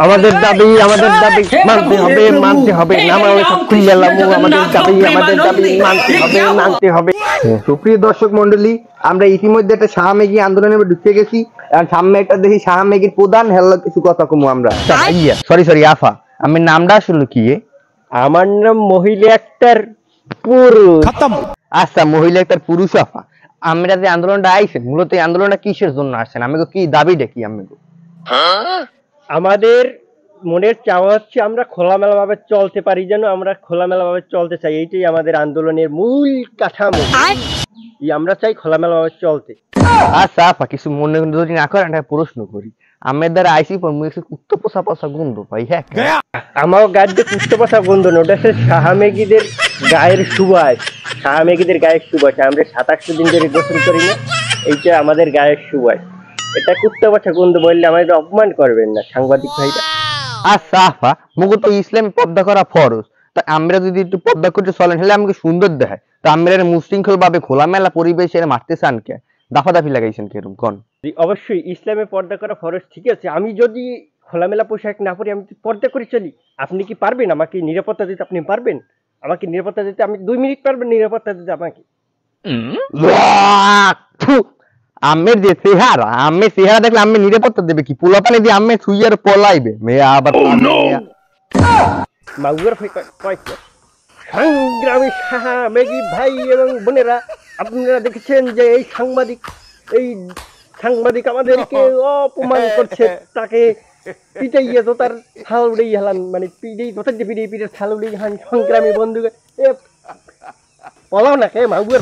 আমাদের দাবি মানতে হবে মানতে হবে। সুপ্রিয় দর্শক মন্ডলী, আমরা ইতিমধ্যে একটা শাহমেগি আন্দোলনে ঢুকে গেছি। সামনে একটা দেখি শাহমেগির প্রধান হেল্লা কিছু কথা কমু আমরা। সরি আফা, আমার নামটা আসলে কি? আমার নাম মহিলা একটার পুরুষ। আচ্ছা, মহিলা একটার পুরুষ আফা। আমরা যে আন্দোলনটা আইছেন, মূলত এই আন্দোলনটা কিসের জন্য আসছেন? আমাকে কি দাবিটা কি? আমাদের মনের চাওয়া হচ্ছে আমরা খোলামেলা ভাবে চলতে পারি, যেন আমরা খোলামেলা ভাবে চলতে চাই। এইটাই আমাদের আন্দোলনের মূল কাঠামো। আমরা চাই খোলামেলা ভাবে চলতে। আচ্ছা আপা, কিছু মনে যদি না করেন একটা প্রশ্ন করি। আমার দ্বারা আইসি কুত্তো পোষা পোষা গন্ধ পাই। হ্যাঁ, আমার গায়ের যে কুত্তো পোষা গন্ধ না, ওটা হচ্ছে শাহমেগিদের গায়ের সুবাস। শাহমেগিদের গায়ের সুবাস। আমরা 27 দিন ধরে গোসল করি না, এইটা আমাদের গায়ের সুবাস। এটা কুত্তো পোষা গন্ধ বললে আমাদের অপমান করবেন না সাংবাদিক ভাইরা। আচ্ছা আপা, মুগো তো ইসলামে পর্দা করা ফরজ। তা আমরা যদি একটু পর্দা করতে চলেন, তাহলে আমাকে সুন্দর দেখায়। তা আমরা মুশৃঙ্খল ভাবে খোলামেলা পরিবেশে মারতে চান কে? দাফাদাফি লাগাইছেন কেরম কোন? অবশ্যই ইসলামে পর্দা করা ফরজ, ঠিক আছে। আমি যদি খোলামেলা পোশাক না পরি, আমি পর্দা করে চলি, আপনি কি পারবেন আমাকে নিরাপত্তা দিতে? আপনি পারবেন আমাকে নিরাপত্তা দিতে? আমি 2 মিনিট পারবেন নিরাপত্তা দিতে আমাকে? আমের যে চেহারা, আমের চেহারা দেখলে আমি নিরাপত্তা দেবে কি? পোলা পানি দিয়ে আমি ছুইয়ার পলাইবে মেয়া আবার। মাগুর কয়েকটা সংগ্রামী শাহমেগি ভাই এবং বোনেরা, আপনারা দেখেছেন যে এই সাংবাদিক আমাদেরকে অপমান করছে। তাকে পিটাইয়ে তো তার ছাল উড়েই হেলান, মানে পিটের ছাল উড়েই হান। সংগ্রামী বন্ধুকে পলাও না কে মাগুর